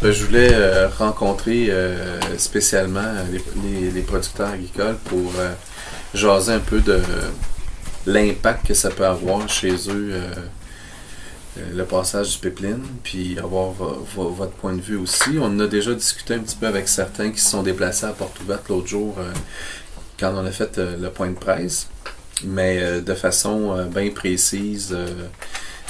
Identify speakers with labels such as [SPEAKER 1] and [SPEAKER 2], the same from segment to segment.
[SPEAKER 1] Je voulais rencontrer spécialement les producteurs agricoles pour jaser un peu de l'impact que ça peut avoir chez eux, le passage du pipeline, puis avoir votre point de vue aussi. On en a déjà discuté un petit peu avec certains qui se sont déplacés à Porte Ouverte l'autre jour quand on a fait le point de presse, mais de façon bien précise.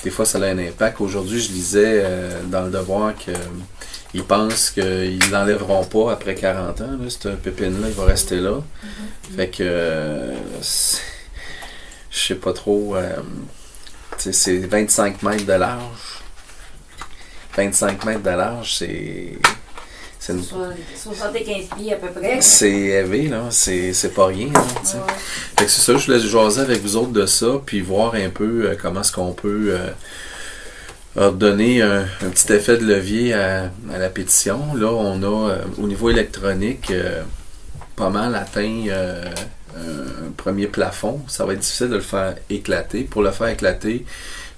[SPEAKER 1] Des fois, ça a un impact. Aujourd'hui, je lisais dans Le Devoir qu'ils pensent qu'ils ne l'enlèveront pas après 40 ans. Là, ce pépine-là, il va rester là. Fait que je sais pas trop. C'est 25 mètres de large. 25 mètres de large, c'est
[SPEAKER 2] 75 pieds à peu près.
[SPEAKER 1] C'est élevé, là. C'est pas rien. Là, ouais. Fait que c'est ça, je voulais jaser avec vous autres de ça, puis voir un peu comment est-ce qu'on peut donner un petit effet de levier à la pétition. Là, on a, au niveau électronique, pas mal atteint un premier plafond. Ça va être difficile de le faire éclater. Pour le faire éclater,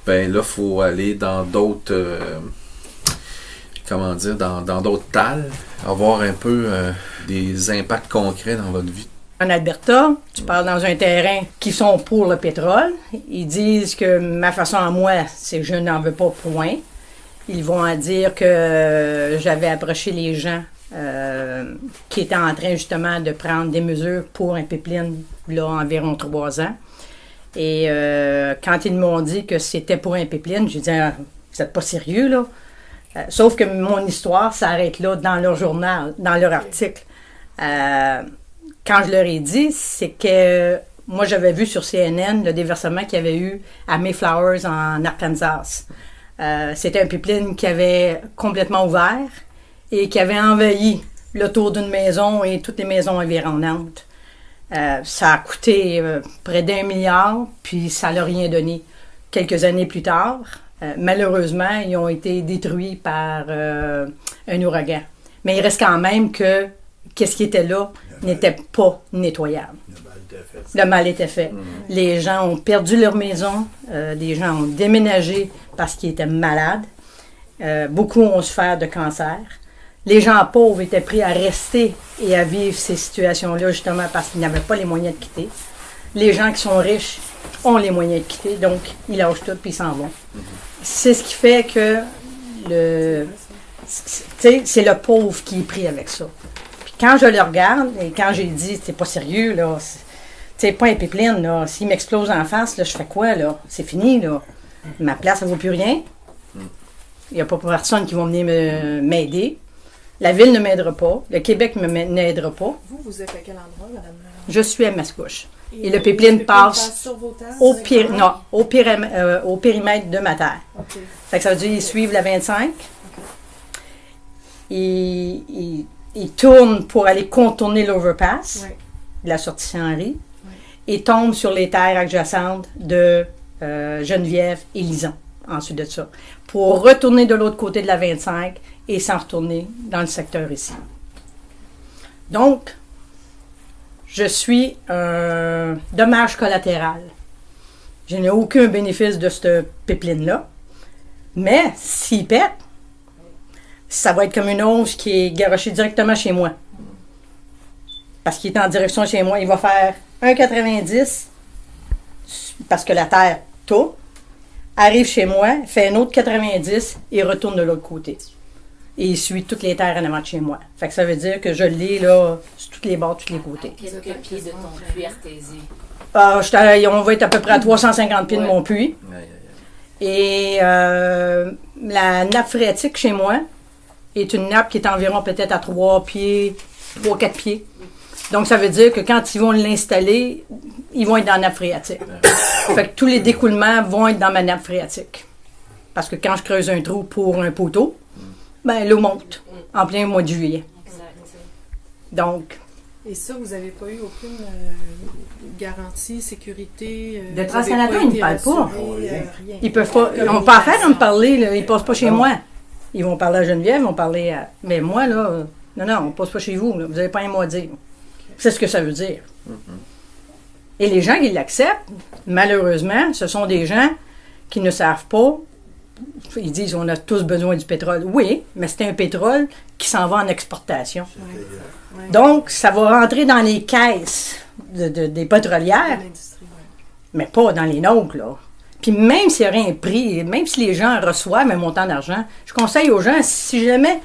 [SPEAKER 1] ben là, il faut aller dans d'autres... dans d'autres talles, avoir un peu des impacts concrets dans votre vie.
[SPEAKER 3] En Alberta, tu parles dans un terrain qui sont pour le pétrole. Ils disent que ma façon à moi, c'est que je n'en veux pas, point. Ils vont à dire que j'avais approché les gens qui étaient en train justement de prendre des mesures pour un pipeline, là, environ 3 ans. Et quand ils m'ont dit que c'était pour un pipeline, j'ai dit ah, « Vous n'êtes pas sérieux, là? » Sauf que mon histoire s'arrête là dans leur journal, dans leur article. Quand je leur ai dit, c'est que moi, j'avais vu sur CNN le déversement qu'il y avait eu à Mayflowers en Arkansas. C'était un pipeline qui avait complètement ouvert et qui avait envahi le tour d'une maison et toutes les maisons environnantes. Ça a coûté près d'1 milliard, puis ça n'a rien donné. Quelques années plus tard, malheureusement, ils ont été détruits par un ouragan. Mais il reste quand même que qu'est-ce qui était là n'était pas nettoyable. Le mal était fait. Les gens ont perdu leur maison, les gens ont déménagé parce qu'ils étaient malades. Beaucoup ont souffert de cancer. Les gens pauvres étaient pris à rester et à vivre ces situations-là justement parce qu'ils n'avaient pas les moyens de quitter. Les gens qui sont riches ont les moyens de quitter, donc ils lâchent tout puis ils s'en vont. C'est ce qui fait que c'est le pauvre qui est pris avec ça. Puis quand je le regarde et quand j'ai dit c'est pas sérieux, là, c'est pas un pipeline, là. S'il m'explose en face, là, je fais quoi, là? C'est fini, là. Ma place, ça vaut plus rien. Il n'y a pas personne qui va venir m'aider. La ville ne m'aidera pas. Le Québec ne m'aidera pas.
[SPEAKER 4] Vous êtes à quel endroit, madame?
[SPEAKER 3] Je suis à Mascouche. Et le pipeline passe
[SPEAKER 4] sur vos terres,
[SPEAKER 3] au périmètre de ma terre.
[SPEAKER 4] Okay.
[SPEAKER 3] Fait que ça veut dire qu'ils suivent la 25. Ils tournent pour aller contourner l'overpass, de la sortie Saint-Henri, et tombent sur les terres adjacentes de Geneviève et Lison, ensuite de ça, pour retourner de l'autre côté de la 25 et s'en retourner dans le secteur ici. Donc, je suis un dommage collatéral. Je n'ai aucun bénéfice de ce pipeline-là. Mais s'il pète, ça va être comme une hausse qui est garochée directement chez moi. Parce qu'il est en direction chez moi. Il va faire 1,90 parce que la terre tourne, arrive chez moi, fait un autre 90 et retourne de l'autre côté. Et il suit toutes les terres en avant de chez moi. Fait que ça veut dire que je l'ai là sur tous les bords, tous les côtés.
[SPEAKER 2] Quelques pieds de ton puits artésien.
[SPEAKER 3] On va être à peu près à 350 pieds de mon puits. Et la nappe phréatique chez moi est une nappe qui est environ peut-être à 3-4 pieds. Donc ça veut dire que quand ils vont l'installer, ils vont être dans la nappe phréatique. Fait que tous les découlements vont être dans ma nappe phréatique. Parce que quand je creuse un trou pour un poteau, ben l'eau monte en plein mois de juillet. Donc.
[SPEAKER 4] Et ça, vous n'avez pas eu aucune garantie, sécurité?
[SPEAKER 3] De TransCanada, ils ne parlent pas.
[SPEAKER 4] Rien.
[SPEAKER 3] Ils peuvent pas. Ils n'ont pas affaire à me parler, là. Ils ne passent pas chez moi. Ils vont parler à Geneviève, ils vont parler à. Mais moi, là, non, on ne passe pas chez vous. Là. Vous n'avez pas un mot à dire. C'est ce que ça veut dire. Et les gens qui l'acceptent, malheureusement, ce sont des gens qui ne savent pas ils disent on a tous besoin du pétrole. Oui, mais c'est un pétrole qui s'en va en exportation.
[SPEAKER 4] Ouais.
[SPEAKER 3] Donc, ça va rentrer dans les caisses des pétrolières,
[SPEAKER 4] L'industrie,
[SPEAKER 3] mais pas dans les nôtres, là. Puis même s'il y aurait un prix, même si les gens reçoivent un montant d'argent, je conseille aux gens, si jamais,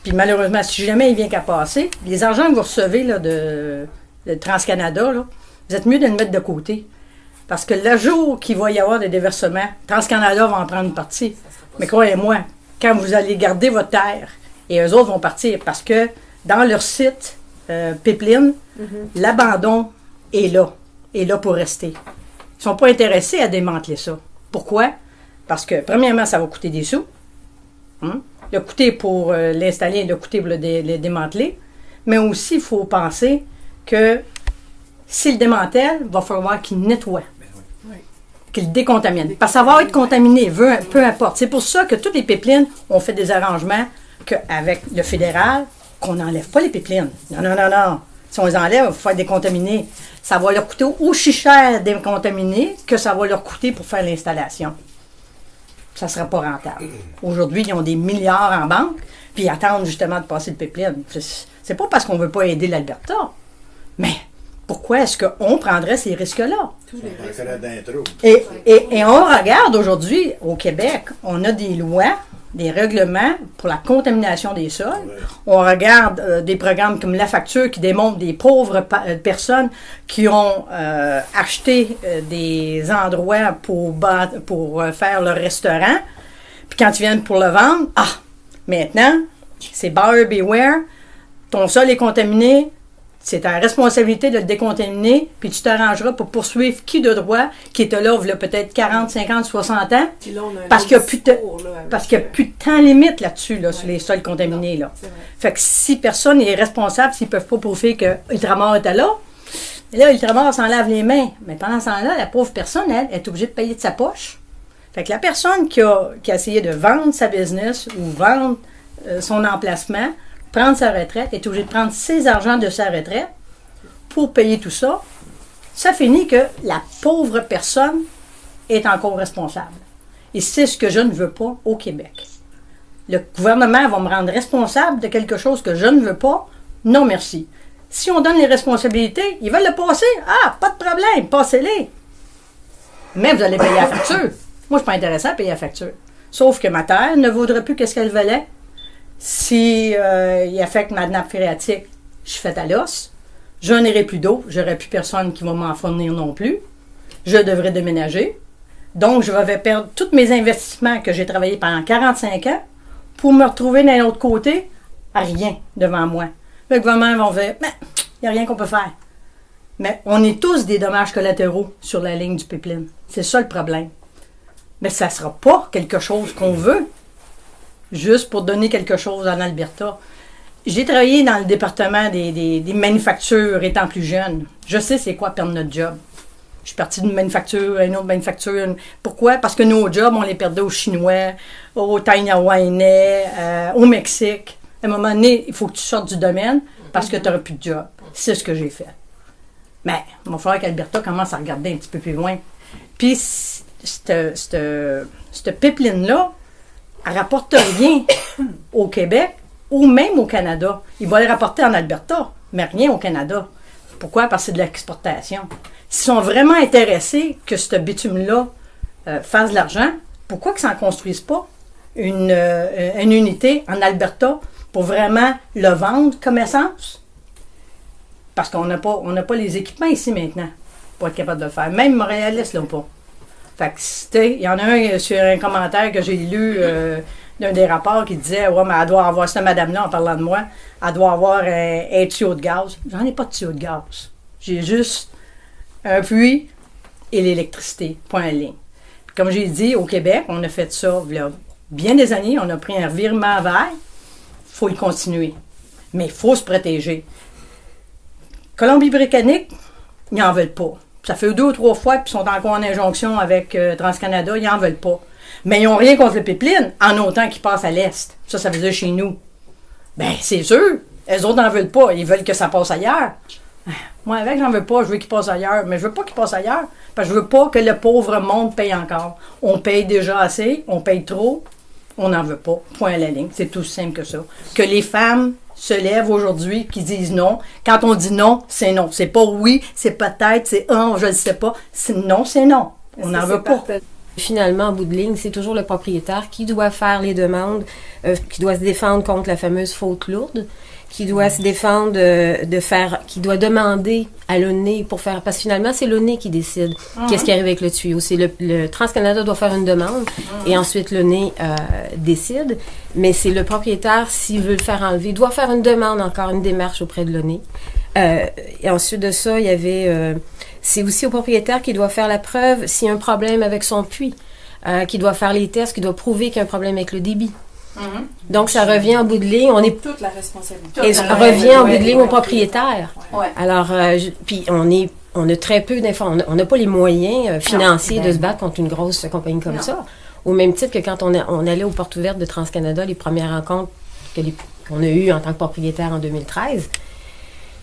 [SPEAKER 3] puis malheureusement, si jamais il vient qu'à passer, les argents que vous recevez là, de TransCanada, là, vous êtes mieux de le mettre de côté. Parce que le jour qu'il va y avoir des déversements, TransCanada va en prendre une partie. Mais croyez-moi, quand vous allez garder votre terre, et eux autres vont partir, parce que dans leur site pipeline, l'abandon est là pour rester. Ils ne sont pas intéressés à démanteler ça. Pourquoi? Parce que, premièrement, ça va coûter des sous. Le coûter pour l'installer, le coûter pour le démanteler. Mais aussi, il faut penser que s'il démantèle, il va falloir qu'il nettoie. Qu'il décontamine. Parce que ça va être contaminé, peu importe. C'est pour ça que toutes les pipelines ont fait des arrangements qu'avec le fédéral, qu'on n'enlève pas les pipelines. Non. Si on les enlève, il va faire décontaminer. Ça va leur coûter aussi cher décontaminer que ça va leur coûter pour faire l'installation. Ça ne sera pas rentable. Aujourd'hui, ils ont des milliards en banque, puis ils attendent justement de passer le pipeline. C'est pas parce qu'on ne veut pas aider l'Alberta, mais pourquoi est-ce qu'on prendrait ces risques-là? Et on regarde aujourd'hui, au Québec, on a des lois, des règlements pour la contamination des sols. On regarde des programmes comme La Facture qui démontrent des pauvres personnes qui ont acheté des endroits pour faire leur restaurant. Puis quand ils viennent pour le vendre, maintenant, c'est buyer beware, ton sol est contaminé, c'est ta responsabilité de le décontaminer, puis tu t'arrangeras pour poursuivre qui de droit, qui était là, il y a peut-être 40, 50, 60 ans,
[SPEAKER 4] Puis là, on a
[SPEAKER 3] parce qu'il n'y a plus de temps limite là-dessus, sur les sols contaminés. Là. Fait que si personne n'est responsable, s'ils ne peuvent pas prouver que Ultramar était là, et là, Ultramar s'en lave les mains. Mais pendant ce temps-là, la pauvre personne, elle, est obligée de payer de sa poche. Fait que la personne qui a essayé de vendre sa business ou vendre son emplacement, prendre sa retraite, est obligé de prendre ses argents de sa retraite pour payer tout ça, ça finit que la pauvre personne est encore responsable. Et c'est ce que je ne veux pas au Québec. Le gouvernement va me rendre responsable de quelque chose que je ne veux pas. Non, merci. Si on donne les responsabilités, ils veulent le passer. Pas de problème, passez-les. Mais vous allez payer la facture. Moi, je ne suis pas intéressé à payer la facture. Sauf que ma terre ne vaudrait plus qu'est-ce qu'elle valait. Si il affecte ma nappe phréatique, je suis faite à l'os. Je n'aurai plus d'eau. J'aurai plus personne qui va m'en fournir non plus. Je devrais déménager. Donc, je vais perdre tous mes investissements que j'ai travaillé pendant 45 ans pour me retrouver d'un autre côté à rien devant moi. Le gouvernement va dire, mais il n'y a rien qu'on peut faire. Mais on est tous des dommages collatéraux sur la ligne du pipeline. C'est ça le problème. Mais ça ne sera pas quelque chose qu'on veut. Juste pour donner quelque chose en Alberta. J'ai travaillé dans le département des manufactures étant plus jeune. Je sais c'est quoi perdre notre job. Je suis partie d'une manufacture à une autre manufacture. Pourquoi? Parce que nos jobs, on les perdait aux Chinois, aux Taïwanais, au Mexique. À un moment donné, il faut que tu sortes du domaine parce que tu n'auras plus de job. C'est ce que j'ai fait. Mais il va falloir qu'Alberta commence à regarder un petit peu plus loin. Puis, cette pipeline-là, elle ne rapporte rien au Québec ou même au Canada. Il va les rapporter en Alberta, mais rien au Canada. Pourquoi? Parce que c'est de l'exportation. S'ils sont vraiment intéressés que ce bitume-là fasse de l'argent, pourquoi qu'ils ne s'en construisent pas une unité en Alberta pour vraiment le vendre comme essence? Parce qu'on n'a pas les équipements ici maintenant pour être capable de le faire. Même Montréalais ne l'ont pas. Fait que, il y en a un sur un commentaire que j'ai lu d'un des rapports qui disait « Ouais, mais elle doit avoir, cette madame-là, en parlant de moi, elle doit avoir un tuyau de gaz. » J'en ai pas de tuyau de gaz. J'ai juste un puits et l'électricité, point à ligne. Puis comme j'ai dit, au Québec, on a fait ça il y a bien des années. On a pris un revirement vert. Il faut le continuer. Mais il faut se protéger. Colombie-Britannique, ils n'en veulent pas. Ça fait 2 ou 3 fois, puis ils sont encore en injonction avec TransCanada, ils n'en veulent pas. Mais ils n'ont rien contre le pipeline, en autant qu'ils passent à l'Est. Ça veut dire chez nous. Bien, c'est sûr, elles autres n'en veulent pas, ils veulent que ça passe ailleurs. Moi, avec, j'en veux pas. Je veux qu'il passe ailleurs. Mais je veux pas qu'il passe ailleurs. Parce que je veux pas que le pauvre monde paye encore. On paye déjà assez. On paye trop. On n'en veut pas. Point à la ligne. C'est tout simple que ça. Que les femmes se lèvent aujourd'hui, qui disent non. Quand on dit non, c'est non. C'est pas oui, c'est peut-être, c'est je ne sais pas. Non, c'est non. On n'en veut pas.
[SPEAKER 5] Finalement, en bout de ligne, c'est toujours le propriétaire qui doit faire les demandes, qui doit se défendre contre la fameuse faute lourde, qui doit se défendre qui doit demander à l'ONE pour faire, parce que finalement, c'est l'ONE qui décide qu'est-ce qui arrive avec le tuyau. C'est le Trans-Canada doit faire une demande et ensuite l'ONE décide, mais c'est le propriétaire, s'il veut le faire enlever, doit faire une demande encore, une démarche auprès de l'ONE. Et ensuite de ça, il y avait... c'est aussi au propriétaire qui doit faire la preuve s'il y a un problème avec son puits, qui doit faire les tests, qui doit prouver qu'il y a un problème avec le débit. Donc, ça revient en bout de ligne. On est
[SPEAKER 4] toute la responsabilité.
[SPEAKER 5] et ça revient en bout de ligne au propriétaire.
[SPEAKER 3] Ouais.
[SPEAKER 5] Alors, puis on a très peu d'informations. On n'a pas les moyens financiers de se battre contre une grosse compagnie comme ça. Au même titre que quand on allait aux portes ouvertes de TransCanada, les premières rencontres qu'on a eues en tant que propriétaire en 2013,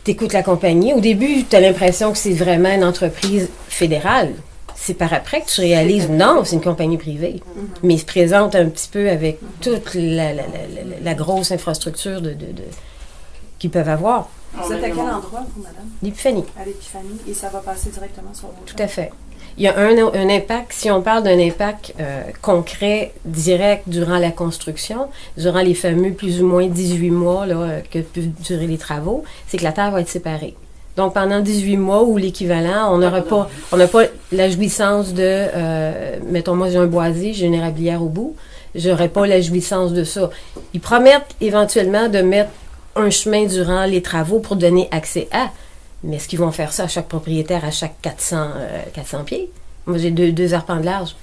[SPEAKER 5] t'écoutes la compagnie. Au début, tu as l'impression que c'est vraiment une entreprise fédérale. C'est par après que tu réalises, non, c'est une compagnie privée. Mais ils se présentent un petit peu avec toute la grosse infrastructure qu'ils peuvent avoir.
[SPEAKER 6] Vous êtes à quel endroit, vous, madame?
[SPEAKER 5] L'Épiphanie.
[SPEAKER 6] À l'Épiphanie, et ça va passer directement sur votre...
[SPEAKER 5] Tout à fait. Il y a un impact, si on parle d'un impact concret, direct, durant la construction, durant les fameux plus ou moins 18 mois là, que peuvent durer les travaux, c'est que la terre va être séparée. Donc, pendant 18 mois ou l'équivalent, on n'a pas la jouissance de, mettons, moi, j'ai un boisé, j'ai une érablière au bout, j'aurais pas la jouissance de ça. Ils promettent éventuellement de mettre un chemin durant les travaux pour donner accès à, mais est-ce qu'ils vont faire ça à chaque propriétaire, à chaque 400 pieds? Moi, j'ai deux arpents de large.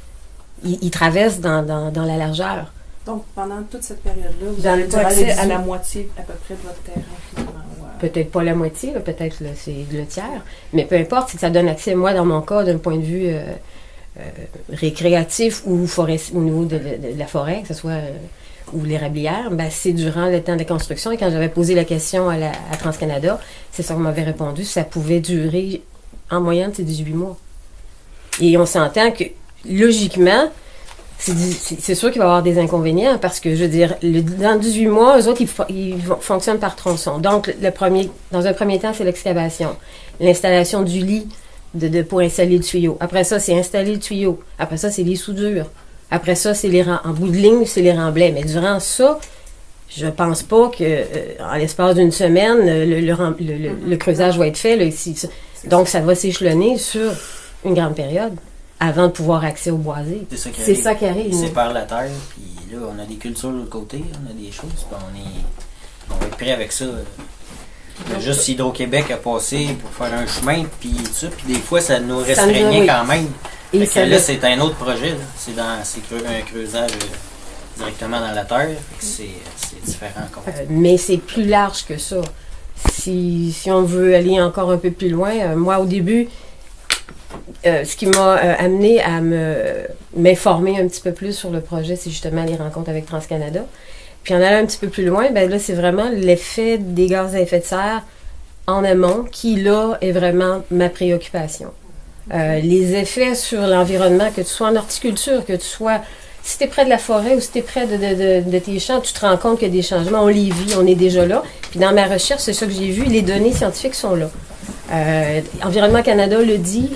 [SPEAKER 5] Ils traversent dans la largeur.
[SPEAKER 6] Donc, pendant toute cette période-là, vous
[SPEAKER 5] Dans
[SPEAKER 6] avez
[SPEAKER 5] le
[SPEAKER 6] accès à
[SPEAKER 5] boisé.
[SPEAKER 6] la moitié, à peu près, de votre terrain, finalement.
[SPEAKER 5] Peut-être pas la moitié, là, peut-être là, c'est le tiers, mais peu importe, c'est que ça donne accès, moi, dans mon cas, d'un point de vue récréatif ou au niveau de la forêt, que ce soit ou l'érablière, ben, c'est durant le temps de construction. Et quand j'avais posé la question à TransCanada, c'est ça qu'on m'avait répondu, ça pouvait durer, en moyenne, c'est 18 mois. Et on s'entend que, logiquement, c'est sûr qu'il va y avoir des inconvénients parce que, je veux dire, dans 18 mois, eux autres, ils fonctionnent par tronçon. Donc, dans un premier temps, c'est l'excavation. L'installation du lit pour installer le tuyau. Après ça, c'est installer le tuyau. Après ça, c'est les soudures. Après ça, c'est en bout de ligne, c'est les remblais. Mais durant ça, je pense pas que en l'espace d'une semaine, le creusage va être fait. Là, donc, ça va s'échelonner sur une grande période avant de pouvoir accéder au boisé. C'est ça qui arrive.
[SPEAKER 7] Ils séparent la terre, puis là, on a des cultures de l'autre côté, on a des choses, puis on va être pris avec ça. Il y a juste Hydro-Québec à passer pour faire un chemin, puis tout ça, puis des fois, ça nous restreignait quand même. Et là, c'est un autre projet, là. C'est un creusage directement dans la terre, c'est différent.
[SPEAKER 5] Mais c'est plus large que ça. Si on veut aller encore un peu plus loin, moi, au début, ce qui m'a amené à m'informer un petit peu plus sur le projet, c'est justement les rencontres avec TransCanada. Puis en allant un petit peu plus loin, ben là, c'est vraiment l'effet des gaz à effet de serre en amont qui, là, est vraiment ma préoccupation. Les effets sur l'environnement, que tu sois en horticulture, que tu sois... Si tu es près de la forêt ou si tu es près de tes champs, tu te rends compte qu'il y a des changements, on les vit, on est déjà là. Puis dans ma recherche, c'est ça que j'ai vu, les données scientifiques sont là. Environnement Canada le dit,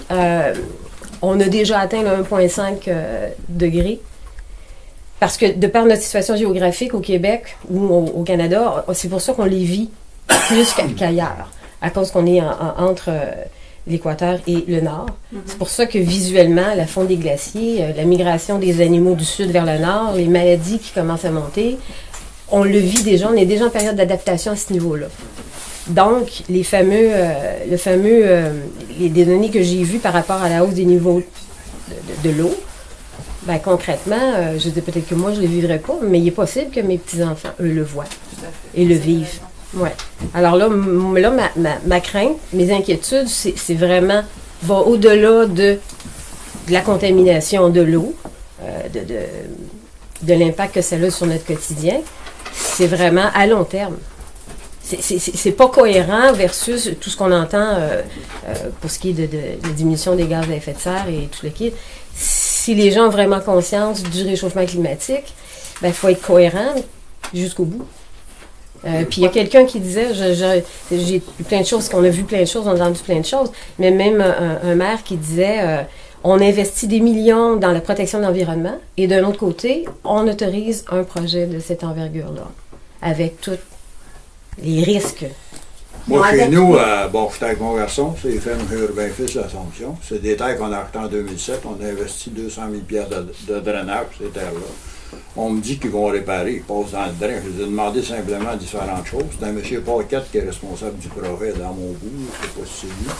[SPEAKER 5] on a déjà atteint le 1,5 degré. Parce que de par notre situation géographique au Québec ou au Canada, c'est pour ça qu'on les vit plus qu'ailleurs, à cause qu'on est entre l'équateur et le nord. C'est pour ça que visuellement, la fonte des glaciers, la migration des animaux du sud vers le nord, les maladies qui commencent à monter, on le vit déjà, on est déjà en période d'adaptation à ce niveau-là. Donc, les données que j'ai vues par rapport à la hausse des niveaux de l'eau, ben concrètement, je dis peut-être que moi je ne le vivrai pas, mais il est possible que mes petits-enfants, eux, le voient et le vivent. Ouais. Alors là, ma crainte, mes inquiétudes, c'est vraiment, va au-delà de la contamination de l'eau, de l'impact que ça a sur notre quotidien. C'est vraiment à long terme. c'est pas cohérent versus tout ce qu'on entend pour ce qui est de diminution des gaz à effet de serre et tout le kit. Si les gens ont vraiment conscience du réchauffement climatique, il faut être cohérent jusqu'au bout. Puis il y a quelqu'un qui disait, j'ai vu plein de choses, qu'on a vu plein de choses, on a entendu plein de choses, mais même un maire qui disait, on investit des millions dans la protection de l'environnement et d'un autre côté, on autorise un projet de cette envergure-là, avec tous les risques.
[SPEAKER 8] Moi, chez nous, j'étais avec mon garçon, c'est les fermes Urbain Fils d'Assomption. C'est des terres qu'on a achetées en 2007. On a investi 200 000 $ de drainage sur ces terres-là. On me dit qu'ils vont réparer, ils passent dans le drain. Je lui ai demandé simplement différentes choses. C'est un monsieur Paquette qui est responsable du projet dans mon bout, je ne sais pas si c'est lui.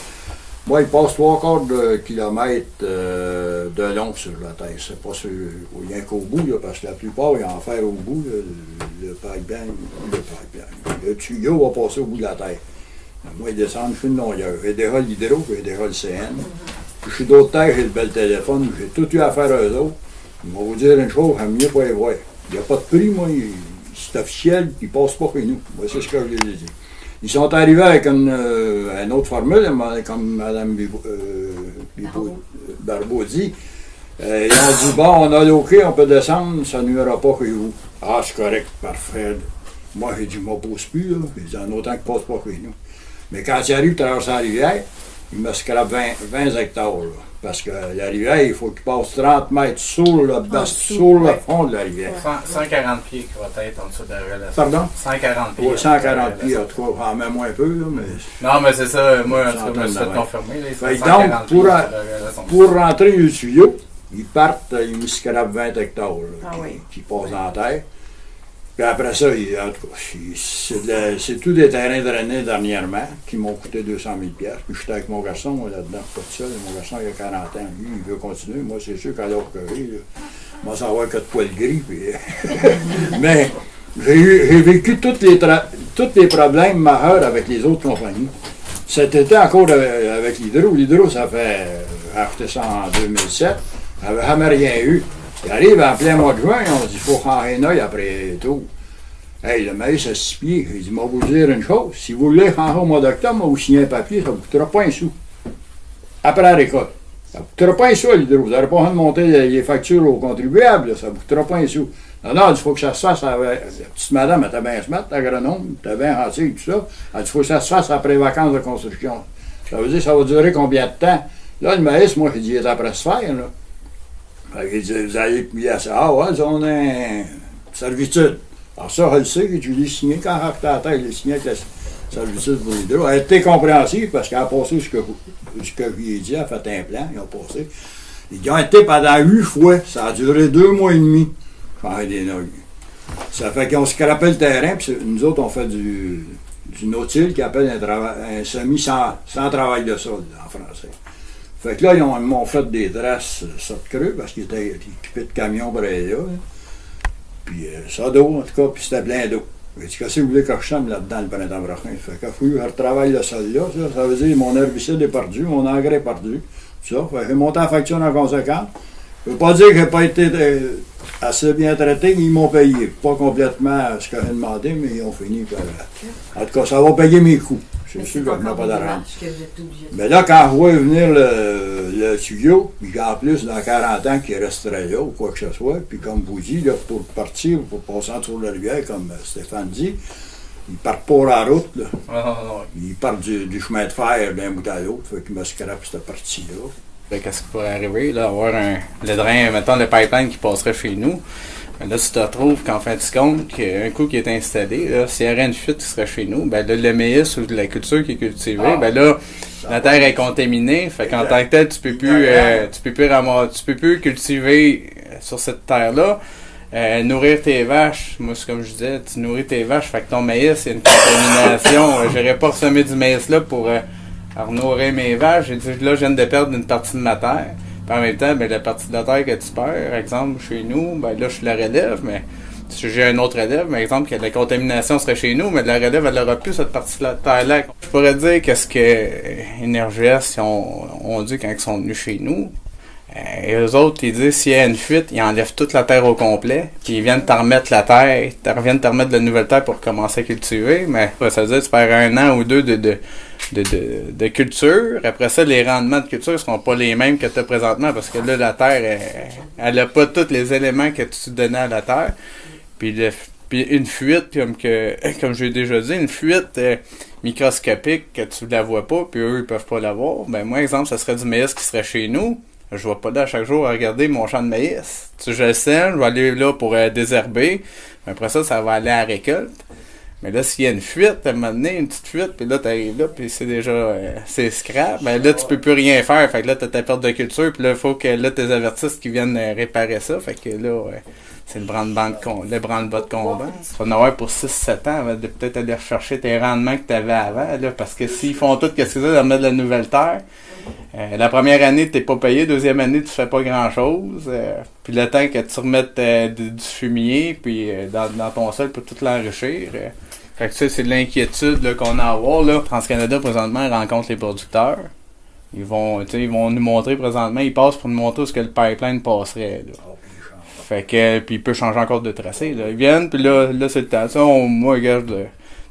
[SPEAKER 8] Moi, il passe 3/4 de kilomètres de long sur la terre. C'est pas rien qu'au bout, là, parce que la plupart, ils en fer au bout, le pipeline, le tuyau va passer au bout de la terre. Moi, ils descendent, je suis une longueur. J'ai déjà l'hydro, j'ai déjà le CN. Puis je suis d'autres terres, j'ai le bel téléphone, j'ai tout eu à faire eux autres. Ils vont vous dire une chose, j'aime mieux pas les voir. Il n'y a pas de prix, moi, c'est officiel, ils ne passent pas chez nous. Moi, c'est ce que je les ai dit. Ils sont arrivés avec une autre formule, comme Mme Barbeau dit. Ils ont dit, bon, on a l'OK, on peut descendre, ça nuira pas chez vous. Ah, c'est correct, parfait. Moi, j'ai dit, je ne m'oppose plus, là. J'ai dit, en autant qu'ils ne passent pas chez nous. Mais quand ils arrivent traversant la rivière, ils me scrapent 20 hectares, là. Parce que la rivière, il faut qu'il passe 30 mètres sur le fond de la rivière.
[SPEAKER 9] 140 pieds qui va être en dessous de la relation.
[SPEAKER 8] Pardon?
[SPEAKER 9] 140 pieds.
[SPEAKER 8] Oui, 140 pieds, en tout cas, en même un peu, là, mais...
[SPEAKER 9] Non, mais c'est ça, moi, je me suis fait confirmer.
[SPEAKER 8] Donc, pour rentrer le tuyau, ils partent, ils me scrapent 20 hectares, là, qui passent dans la terre. Puis après ça, en tout cas, c'est tous des terrains drainés dernièrement qui m'ont coûté 200 000 $. Puis j'étais avec mon garçon, moi, là-dedans, pas tout seul. Mon garçon, il a 40 ans. Lui, il veut continuer. Moi, c'est sûr qu'à l'heure que j'ai, moi, ça va avoir que de poils gris. Puis... Mais j'ai vécu tous les problèmes majeurs avec les autres compagnies. Cet été, encore avec l'hydro. L'hydro, ça fait... J'ai acheté ça en 2007. J'avais jamais rien eu. Il arrive en plein mois de juin, on dit, il faut faire un œil après tout. Hey, le maïs à 6 pieds, il dit, moi, vous dire une chose, si vous voulez faire au mois d'octobre, moi, vous signez un papier, ça ne vous coûtera pas un sou. Après la récolte. Ça ne vous coûtera pas un sou, l'hydro. Vous n'aurez pas besoin de monter les factures aux contribuables, là, ça ne vous coûtera pas un sou. Non, il faut que ça se fasse avec... La petite madame, elle était bien smart, l'agronome, elle était bien renseignée, tout ça. Elle dit, il faut que ça se fasse après les vacances de construction. Ça veut dire, ça va durer combien de temps? Là, le maïs, moi, j'ai dit, il est après se faire, là. Il dit, vous allez plier ça. Ah ouais, on a une servitude. Alors ça, je le sais, je l'ai signé quand j'ai acheté la terre, je l'ai signé avec la servitude pour l'hydro. Elle a été compréhensive parce qu'elle a passé ce que je lui ai dit, elle a fait un plan, ils ont passé. Ils ont été pendant 8 fois, ça a duré 2 mois et demi, faire des nogues. Ça fait qu'on scrapait le terrain, puis nous autres, on fait du nautile qui appelle un semi sans travail de sol, en français. Fait que là, ils m'ont fait des traces sorte creux parce qu'ils étaient équipés de camions pour aller là. Puis ça d'eau, en tout cas, puis c'était plein d'eau. J'ai dit, qu'est-ce que vous voulez que je sème là-dedans le printemps prochain? Fait que je retravaille le sol là, ça veut dire mon herbicide est perdu, mon engrais est perdu. Tout ça, fait que j'ai monté la facture en conséquence. Je ne veux pas dire que je n'ai pas été assez bien traité, ils m'ont payé. Pas complètement ce que j'ai demandé, mais ils ont fini par... En tout cas, ça va payer mes coûts. C'est sûr que je n'ai pas d'argent. Mais là, quand je vois venir le tuyau, puis en plus, dans 40 ans, qu'il resterait là, ou quoi que ce soit, puis comme vous dites, là, pour partir, pour passer en dessous de la rivière, comme Stéphane dit, ils partent pas la route, là. Ils partent du chemin de fer d'un bout à l'autre, fait qu'ils me scrapent cette partie-là.
[SPEAKER 9] Qu'est-ce qui pourrait arriver, là, avoir le drain, mettons, le pipeline qui passerait chez nous. Là, tu te retrouves qu'en fin de compte, qu'un coup qui est installé, là, s'il y aurait une fuite qui serait chez nous, ben là, le maïs ou de la culture qui est cultivée, ben là, la terre est contaminée, fait qu'en tant que tel, tu peux plus cultiver sur cette terre-là. Nourrir tes vaches, moi c'est comme je disais, tu nourris tes vaches, fait que ton maïs, il y a une contamination. J'aurais pas ressemé du maïs là pour nourrir mes vaches. J'ai dit, là, je viens de perdre une partie de ma terre. Puis en même temps, ben, la partie de la terre que tu perds, par exemple, chez nous, ben là, je la relève, mais si j'ai un autre relève, par exemple, que la contamination serait chez nous, mais de la relève, elle n'aura plus cette partie de la terre-là. Je pourrais dire qu'est-ce que Énergès ont dit quand ils sont venus chez nous. Et eux autres, ils disent s'il y a une fuite, ils enlèvent toute la terre au complet, puis ils viennent te remettre la terre, ils reviennent te remettre de la nouvelle terre pour commencer à cultiver, mais ça veut dire que tu perds 1 an ou 2 de culture. Après ça, les rendements de culture ne seront pas les mêmes que tu as présentement, parce que là, la terre, elle n'a pas tous les éléments que tu donnais à la terre. Puis une fuite, comme j'ai déjà dit, une fuite microscopique que tu ne la vois pas, puis eux, ils peuvent pas la voir. Ben moi, exemple, ça serait du maïs qui serait chez nous. Je ne vais pas là chaque jour à regarder mon champ de maïs. Je le sème, je vais aller là pour désherber. Après ça va aller à la récolte. Mais là, s'il y a une fuite, à un moment donné, une petite fuite, puis là, tu arrives là, puis c'est déjà c'est scrap, ben là, tu peux plus rien faire. Fait que là, tu as ta perte de culture, puis là, il faut que là, tes avertisses qui viennent réparer ça. Fait que là, c'est le branle-bas de combat. Tu vas en avoir pour 6-7 ans avant de peut-être aller rechercher tes rendements que tu avais avant, là, parce que s'ils font tout ce qu'ils ont de mettre de la nouvelle terre, la première année, tu n'es pas payé, deuxième année, tu fais pas grand-chose. Puis le temps que tu remettes du fumier puis dans ton sol pour tout l'enrichir. Fait que ça, c'est de l'inquiétude là, qu'on a à avoir. Là. TransCanada, présentement, rencontre les producteurs. Ils vont nous montrer présentement, ils passent pour nous montrer où ce que le pipeline passerait. Là. Fait que, puis il peut changer encore de tracé. Là. Ils viennent, puis là c'est le temps. Ça, moi, regarde, tu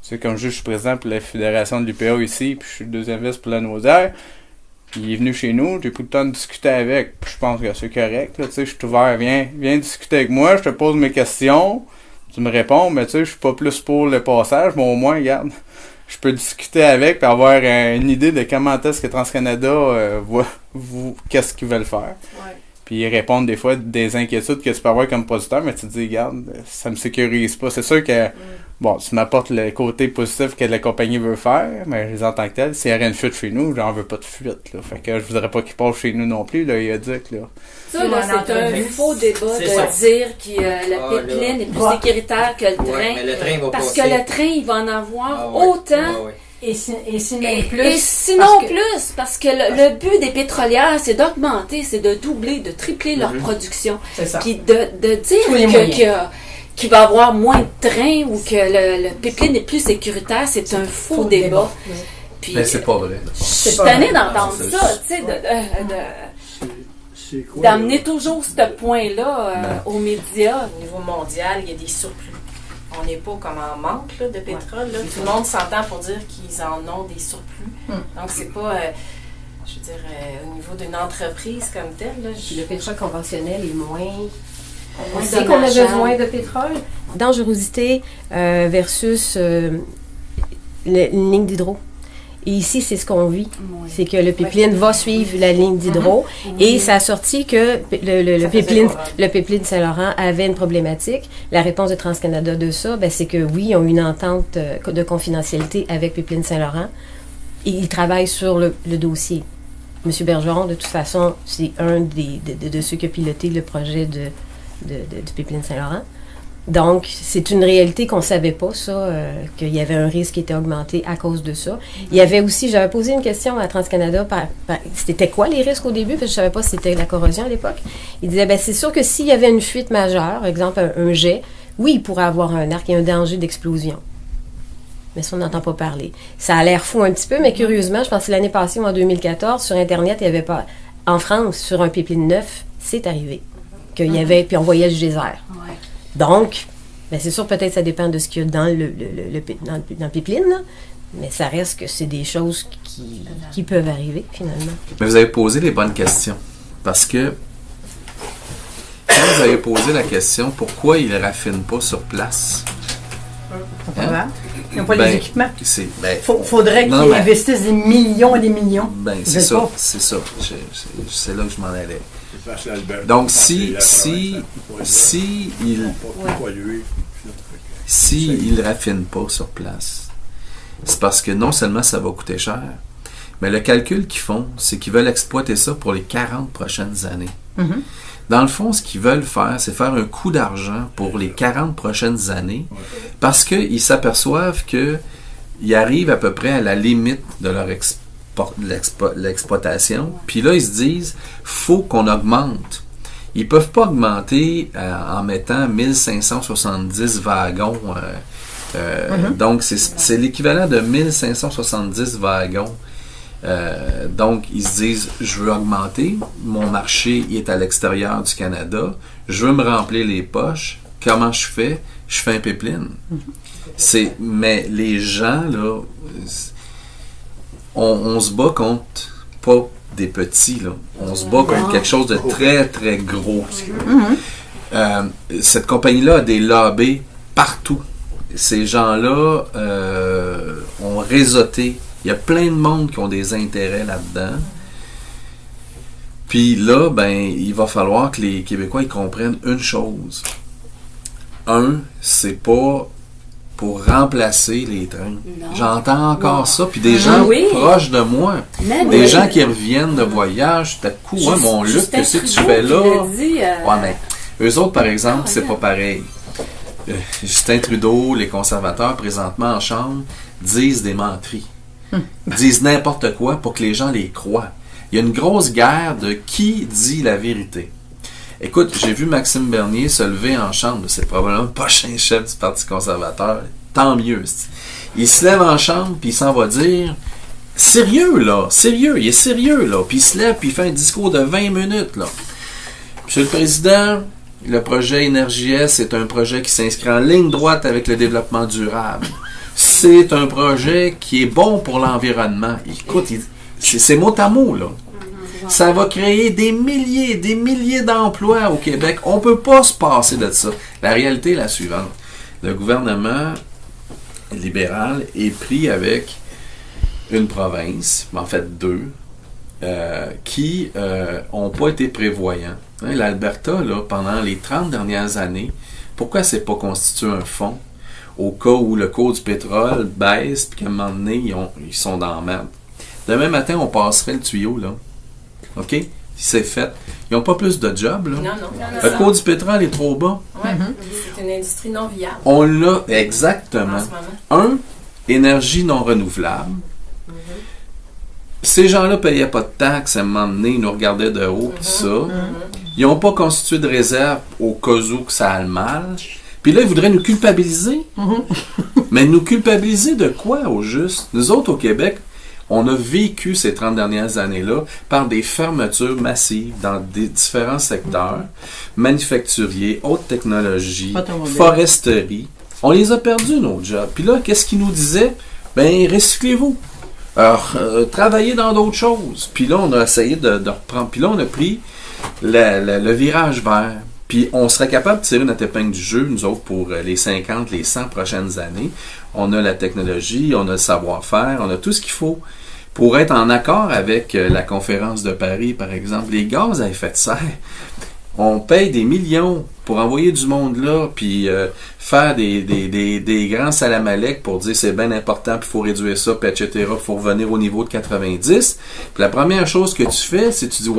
[SPEAKER 9] sais, comme je suis président pour la fédération de l'UPA ici, puis je suis le deuxième vice pour la Naudière. Puis il est venu chez nous, j'ai pris le temps de discuter avec, puis je pense que c'est correct. Là, tu sais, je suis ouvert, viens discuter avec moi, je te pose mes questions, tu me réponds, mais tu sais, je suis pas plus pour le passage, mais au moins, regarde, je peux discuter avec, puis avoir une idée de comment est-ce que TransCanada voit, qu'est-ce qu'ils veulent faire. Ouais. Puis ils répondent des fois des inquiétudes que tu peux avoir comme producteur, mais tu te dis, regarde, ça me sécurise pas. C'est sûr que, bon, tu m'apportes le côté positif que la compagnie veut faire, mais en tant que tel, s'il y a rien de fuite chez nous, j'en veux pas de fuite, là. Fait que je voudrais pas qu'ils passent chez nous non plus, là, il a dit que, là.
[SPEAKER 2] Ça, là, c'est un faux débat de dire que la pipeline est plus sécuritaire que le train.
[SPEAKER 7] Ouais, mais le train va
[SPEAKER 2] parce
[SPEAKER 7] passer.
[SPEAKER 2] Que le train, il va en avoir autant.
[SPEAKER 3] Et sinon plus.
[SPEAKER 2] Et sinon plus, parce que le but des pétrolières, c'est d'augmenter, c'est de doubler, de tripler leur production. C'est ça. Puis de dire qu'il va y avoir moins de trains ou que le pipeline est plus sécuritaire, c'est un faux débat. Puis,
[SPEAKER 1] mais c'est pas vrai.
[SPEAKER 2] Je suis tannée d'entendre ça, tu sais, d'amener toujours ce point-là aux médias.
[SPEAKER 3] Au niveau mondial, il y a des surplus. On n'est pas comme en manque là, de pétrole. Là. Tout le monde s'entend pour dire qu'ils en ont des surplus. Donc, c'est pas, je veux dire, au niveau d'une entreprise comme telle. Là,
[SPEAKER 5] le pétrole conventionnel est moins... On sait qu'on a besoin de pétrole. Dangerosité versus une ligne d'hydro. Et ici, c'est ce qu'on vit. Oui. C'est que le pipeline va suivre la ligne d'hydro. Et ça a sorti que le pipeline Saint-Laurent avait une problématique. La réponse de TransCanada de ça, c'est que oui, ils ont une entente de confidentialité avec Pipeline Saint-Laurent. Et ils travaillent sur le dossier. M. Bergeron, de toute façon, c'est un de ceux qui a piloté le projet du Pipeline Saint-Laurent. Donc, c'est une réalité qu'on ne savait pas, ça, qu'il y avait un risque qui était augmenté à cause de ça. Il y avait aussi, j'avais posé une question à TransCanada, c'était quoi les risques au début, parce que je ne savais pas si c'était la corrosion à l'époque. Il disait, c'est sûr que s'il y avait une fuite majeure, exemple un jet, oui, il pourrait avoir un arc et un danger d'explosion. Mais ça, on n'entend pas parler. Ça a l'air fou un petit peu, mais curieusement, je pense que l'année passée, ou en 2014, sur Internet, il n'y avait pas... En France, sur un pipeline neuf, c'est arrivé. Qu'il y avait, puis on voyait le geyser. Ouais. Donc, c'est sûr, peut-être ça dépend de ce qu'il y a dans le pipeline, là, mais ça reste que c'est des choses qui peuvent arriver, finalement.
[SPEAKER 1] Mais vous avez posé les bonnes questions. Parce que, quand vous avez posé la question, pourquoi ils ne raffinent pas sur place?
[SPEAKER 3] Hein? Ils n'ont pas les équipements.
[SPEAKER 1] Faudrait
[SPEAKER 3] qu'ils investissent des millions et des millions.
[SPEAKER 1] C'est ça. C'est là que je m'en allais. Donc, s'ils ne raffinent pas sur place, c'est parce que non seulement ça va coûter cher, mais le calcul qu'ils font, c'est qu'ils veulent exploiter ça pour les 40 prochaines années. Mm-hmm. Dans le fond, ce qu'ils veulent faire, c'est faire un coup d'argent pour les 40 prochaines années parce qu'ils s'aperçoivent qu'ils arrivent à peu près à la limite de leur l'exploitation. Puis là, ils se disent, faut qu'on augmente. Ils ne peuvent pas augmenter en mettant 1570 wagons. Donc, c'est l'équivalent de 1570 wagons Donc, ils se disent, je veux augmenter, mon marché il est à l'extérieur du Canada, je veux me remplir les poches, comment je fais? Je fais un pipeline. Mais les gens, là, on se bat contre pas des petits, là. On se bat contre quelque chose de très, très gros. Cette compagnie-là a des lobbies partout. Ces gens-là ont réseauté. Il y a plein de monde qui ont des intérêts là-dedans. Puis là, il va falloir que les Québécois ils comprennent une chose. C'est pas pour remplacer les trains. Non. J'entends encore ça. Puis des gens proches de moi. Des gens qui reviennent de voyage, tout à coup, mon Luc, qu'est-ce que tu fais là? Mais eux autres, par exemple, c'est pas pareil. Justin Trudeau, les conservateurs, présentement en Chambre, disent des menteries. Disent n'importe quoi pour que les gens les croient. Il y a une grosse guerre de qui dit la vérité. Écoute, j'ai vu Maxime Bernier se lever en Chambre. C'est probablement le prochain chef du Parti conservateur. Tant mieux. Il se lève en Chambre, puis il s'en va dire sérieux, là. Sérieux. Il est sérieux, là. Puis il se lève, puis il fait un discours de 20 minutes, là. Monsieur le Président, le projet Énergie-S est un projet qui s'inscrit en ligne droite avec le développement durable. C'est un projet qui est bon pour l'environnement. Écoute, c'est mot à mot, là. Ça va créer des milliers d'emplois au Québec. On ne peut pas se passer de ça. La réalité est la suivante. Le gouvernement libéral est pris avec une province, en fait 2, qui n'ont pas été prévoyants. L'Alberta, là, pendant les 30 dernières années, pourquoi c'est pas constitué un fonds au cas où le cours du pétrole baisse puis qu'à un moment donné, ils sont dans la merde? Demain matin, on passerait le tuyau, là. OK? C'est fait. Ils n'ont pas plus de jobs, là.
[SPEAKER 4] Non.
[SPEAKER 1] Le cours du pétrole est trop bas.
[SPEAKER 4] Oui, c'est une industrie non viable.
[SPEAKER 1] On l'a, exactement. Énergie non renouvelable. Ces gens-là ne payaient pas de taxes à un moment donné, ils nous regardaient de haut, tout ça. Ils n'ont pas constitué de réserve au cas où que ça aille mal. Puis là, ils voudraient nous culpabiliser. Mais nous culpabiliser de quoi, au juste? Nous autres, au Québec, on a vécu ces 30 dernières années-là par des fermetures massives dans des différents secteurs, manufacturiers, haute technologie, foresterie. On les a perdus, nos jobs. Puis là, qu'est-ce qu'ils nous disaient? Recyclez-vous. Alors, travaillez dans d'autres choses. Puis là, on a essayé de reprendre. Puis là, on a pris le virage vert. Puis on serait capable de tirer notre épingle du jeu, nous autres, pour les 50, les 100 prochaines années. On a la technologie, on a le savoir-faire, on a tout ce qu'il faut pour être en accord avec la conférence de Paris, par exemple. Les gaz à effet de serre, on paye des millions pour envoyer du monde là, puis faire des grands salamalek pour dire c'est bien important, puis il faut réduire ça, puis etc., il faut revenir au niveau de 90. Puis la première chose que tu fais, c'est que tu dis,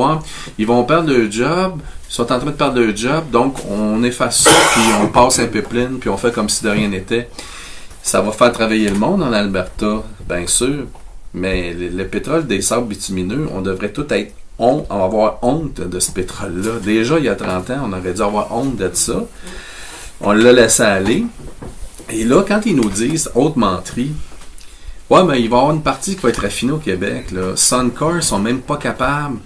[SPEAKER 1] ils vont perdre leur job, ils sont en train de perdre leur job, donc on efface ça, puis on passe un pipeline, puis on fait comme si de rien n'était. Ça va faire travailler le monde en Alberta, bien sûr, mais le pétrole des sables bitumineux, on devrait tout être on va avoir honte de ce pétrole-là. Déjà, il y a 30 ans, on aurait dû avoir honte de ça. On l'a laissé aller. Et là, quand ils nous disent haute menterie, il va y avoir une partie qui va être raffinée au Québec. Là. Suncor ne sont même pas capables.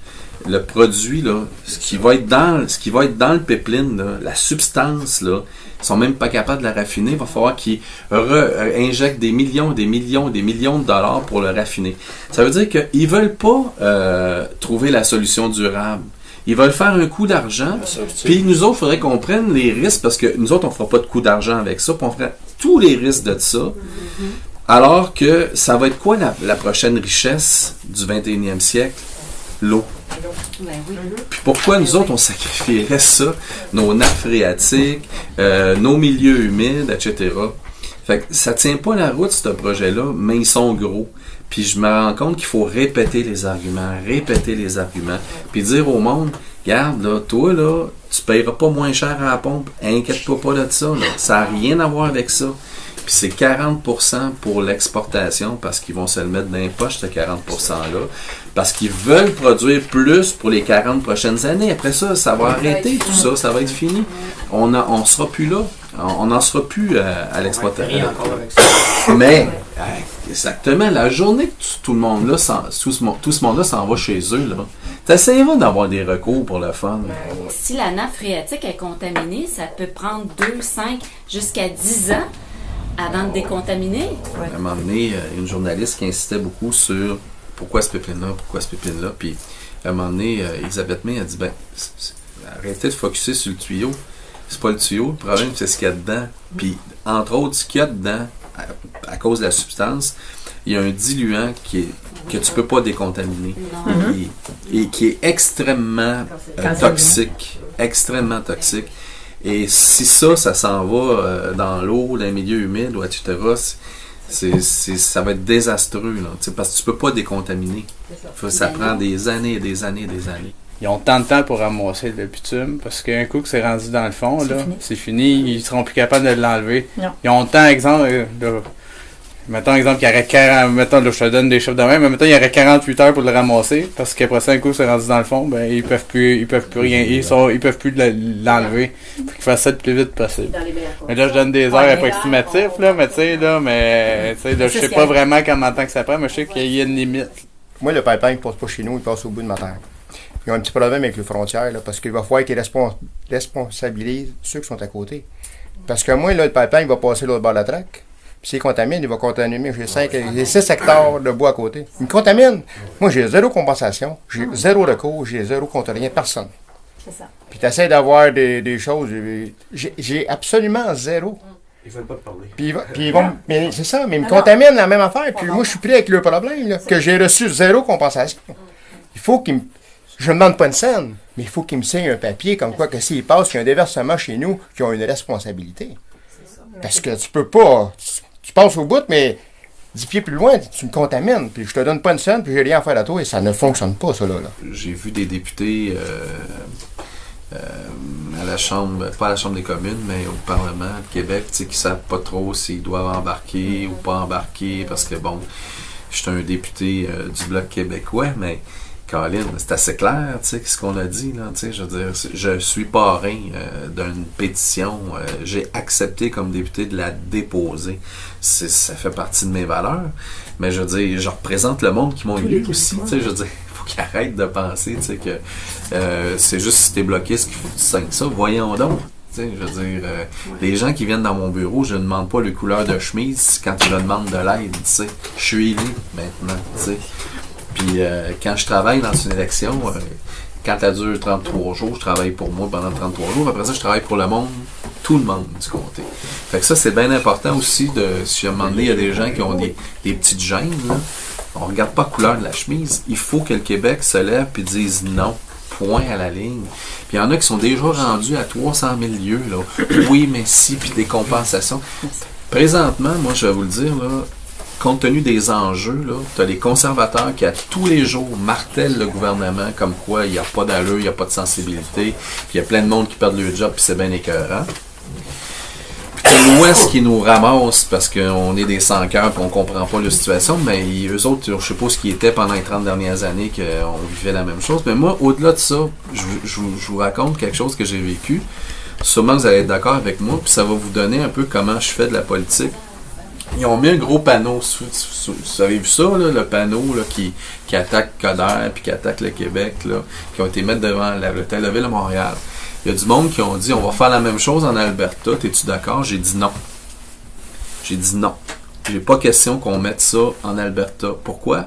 [SPEAKER 1] Le produit, là, ce qui va être dans le pipeline, là, la substance, là, ils sont même pas capables de la raffiner. Il va falloir qu'ils injectent des millions de dollars pour le raffiner. Ça veut dire qu'ils veulent pas trouver la solution durable. Ils veulent faire un coup d'argent. Puis nous autres, il faudrait qu'on prenne les risques parce que nous autres, on fera pas de coup d'argent avec ça. Puis on fera tous les risques de ça. Alors que ça va être quoi la prochaine richesse du 21e siècle? L'eau. Puis pourquoi nous autres, on sacrifierait ça, nos nappes phréatiques, nos milieux humides, etc. Fait que ça tient pas la route, ce projet-là, mais ils sont gros. Puis je me rends compte qu'il faut répéter les arguments, puis dire au monde, regarde, là, toi, là, tu payeras pas moins cher à la pompe, inquiète-toi pas de ça, là. Ça n'a rien à voir avec ça. Puis c'est 40% pour l'exportation parce qu'ils vont se le mettre dans les poches, ce 40%-là. Parce qu'ils veulent produire plus pour les 40 prochaines années. Après ça, ça va arrêter tout ça, ça va être fini. On ne sera plus là. On n'en sera plus à l'exploitation. Mais Exactement. La journée que tout ce monde-là s'en va chez eux, là, t'essaieras d'avoir des recours pour le fun.
[SPEAKER 2] Si la nappe phréatique est contaminée, ça peut prendre 2, 5, jusqu'à 10 ans avant de décontaminer.
[SPEAKER 1] Ouais. À un moment donné, une journaliste qui insistait beaucoup sur pourquoi ce pépine-là, puis à un moment donné, Elisabeth May a dit, arrêtez de focusser sur le tuyau. C'est pas le tuyau, le problème c'est ce qu'il y a dedans. Puis, entre autres, ce qu'il y a dedans, à cause de la substance, il y a un diluant que tu peux pas décontaminer et qui est extrêmement toxique. Extrêmement toxique. Et si ça s'en va dans l'eau, dans les milieux humides, ou etc., ça va être désastreux, là, parce que tu peux pas décontaminer. Ça prend des années et des années et des années.
[SPEAKER 9] Ils ont tant de temps pour ramasser le bitume, parce qu'un coup que c'est rendu dans le fond, c'est fini, ils seront plus capables de l'enlever. Non. Ils ont tant exemple, mettons qu'il y aurait 40, mettons, je te donne des chiffres de même, mais mettons il y aurait 48 heures pour le ramasser, parce qu'après ça, un coup c'est rendu dans le fond, ils peuvent plus rien, ils peuvent plus l'enlever. Faut qu'ils fassent ça le plus vite possible. Mais là, je donne des heures approximatives, là, mais tu sais, je sais pas vraiment combien de temps que ça prend, mais je sais qu'il y a une limite.
[SPEAKER 10] Moi, le pipeline ne passe pas chez nous, il passe au bout de ma terre. Ils ont un petit problème avec les frontières, là, parce qu'il va falloir qu'ils responsabilisent ceux qui sont à côté. Parce que moi, là, le pipeline va passer l'autre bord de la traque. Puis s'il contamine, il va contaminer. J'ai 6 hectares de bois à côté. Il me contamine. Moi, j'ai 0 compensation, j'ai 0 recours, j'ai 0 contre rien, personne. C'est ça. Puis tu essaies d'avoir des choses. J'ai absolument 0.
[SPEAKER 11] Ils veulent pas te parler.
[SPEAKER 10] Puis ils vont. Mais c'est ça, mais ils me contaminent la même affaire. Puis moi, je suis pris avec le problème, là, que j'ai reçu 0 compensation. Il faut qu'ils me. Je ne demande pas une scène, mais il faut qu'ils me signent un papier comme quoi que s'il passe, qu'il y a un déversement chez nous, qui ont une responsabilité. Parce que tu peux pas. Tu passes au bout, mais 10 pieds plus loin, tu me contamines, puis je te donne pas une scène, puis j'ai rien à faire à toi, et ça ne fonctionne pas, ça, là.
[SPEAKER 1] J'ai vu des députés à la Chambre, pas à la Chambre des communes, mais au Parlement de Québec, qui ne savent pas trop s'ils doivent embarquer ou pas embarquer, parce que, bon, je suis un député du Bloc québécois, mais Colin, c'est assez clair, ce qu'on a dit, là, je veux dire, je suis parrain d'une pétition, j'ai accepté comme député de la déposer. Ça fait partie de mes valeurs, mais je veux dire, je représente le monde qui m'ont élu aussi, je veux dire, il faut qu'ils arrêtent de penser, que c'est juste si t'es bloqué, ce qu'il faut que tu signes ça, voyons donc. Je veux dire, les gens qui viennent dans mon bureau, je ne demande pas les couleurs de chemise quand ils me demandent de l'aide, je suis élu maintenant, Puis quand je travaille dans une élection, quand elle dure 33 jours, je travaille pour moi pendant 33 jours. Après ça, je travaille pour le monde, tout le monde du comté. Fait que ça, c'est bien important aussi si à un moment donné, il y a des gens qui ont des petites gênes, là, on regarde pas la couleur de la chemise. Il faut que le Québec se lève et dise non. Point à la ligne. Puis il y en a qui sont déjà rendus à 300 000 lieues. Là. Oui, mais si, puis des compensations. Présentement, moi, je vais vous le dire, là, compte tenu des enjeux, tu as les conservateurs qui, à tous les jours, martèlent le gouvernement comme quoi il n'y a pas d'allure, il n'y a pas de sensibilité, puis il y a plein de monde qui perdent leur job, puis c'est bien écœurant. Puis tu as l'Ouest qui nous ramasse parce qu'on est des sans-cœurs et on comprend pas la situation, mais eux autres, je sais pas ce qui était pendant les 30 dernières années qu'on vivait la même chose. Mais moi, au-delà de ça, je vous raconte quelque chose que j'ai vécu. Sûrement que vous allez être d'accord avec moi, puis ça va vous donner un peu comment je fais de la politique. Ils ont mis un gros panneau, vous avez vu ça, là, le panneau là, qui attaque Coderre puis qui attaque le Québec, là, qui ont été mis devant l'hôtel de Ville de Montréal. Il y a du monde qui ont dit, on va faire la même chose en Alberta, t'es-tu d'accord? J'ai dit non. J'ai dit non. J'ai pas question qu'on mette ça en Alberta. Pourquoi?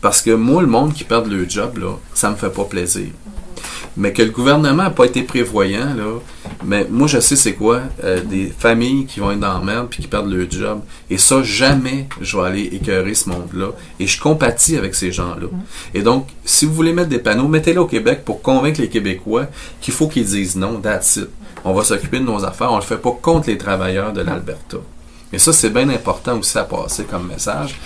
[SPEAKER 1] Parce que moi, le monde qui perd le job, là, ça me fait pas plaisir. Mais que le gouvernement n'a pas été prévoyant, là, mais moi je sais c'est quoi, des familles qui vont être dans la merde puis qui perdent leur job. Et ça, jamais je vais aller écœurer ce monde-là. Et je compatis avec ces gens-là. Et donc, si vous voulez mettre des panneaux, mettez-les au Québec pour convaincre les Québécois qu'il faut qu'ils disent non, that's it. On va s'occuper de nos affaires, on le fait pas contre les travailleurs de l'Alberta. Et ça, c'est bien important aussi à passer comme message.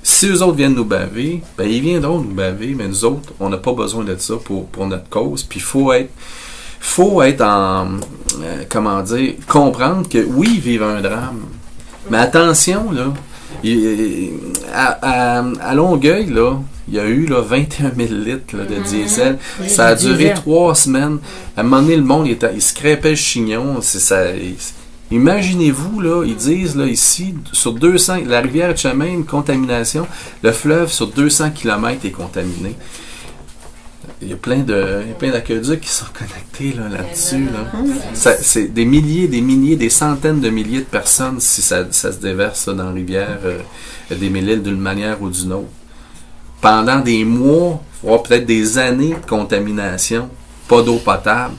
[SPEAKER 1] Si eux autres viennent nous baver, ben ils viendront nous baver, mais nous autres, on n'a pas besoin de ça pour notre cause. Puis il faut être en, comprendre que oui, ils vivent un drame. Mais attention, là, à Longueuil, là, il y a eu là, 21 000 litres là, de diesel. Ça a duré 3 semaines. À un moment donné, le monde, il se crêpait le chignon. Imaginez-vous, là, ils disent, là, ici, sur 200, la rivière Etchemin, contamination, le fleuve sur 200 km est contaminé. Il y a plein d'aqueducs qui sont connectés là-dessus. C'est des milliers, des centaines de milliers de personnes si ça se déverse dans la rivière des Mille-Îles d'une manière ou d'une autre. Pendant des mois, voire peut-être des années de contamination, pas d'eau potable.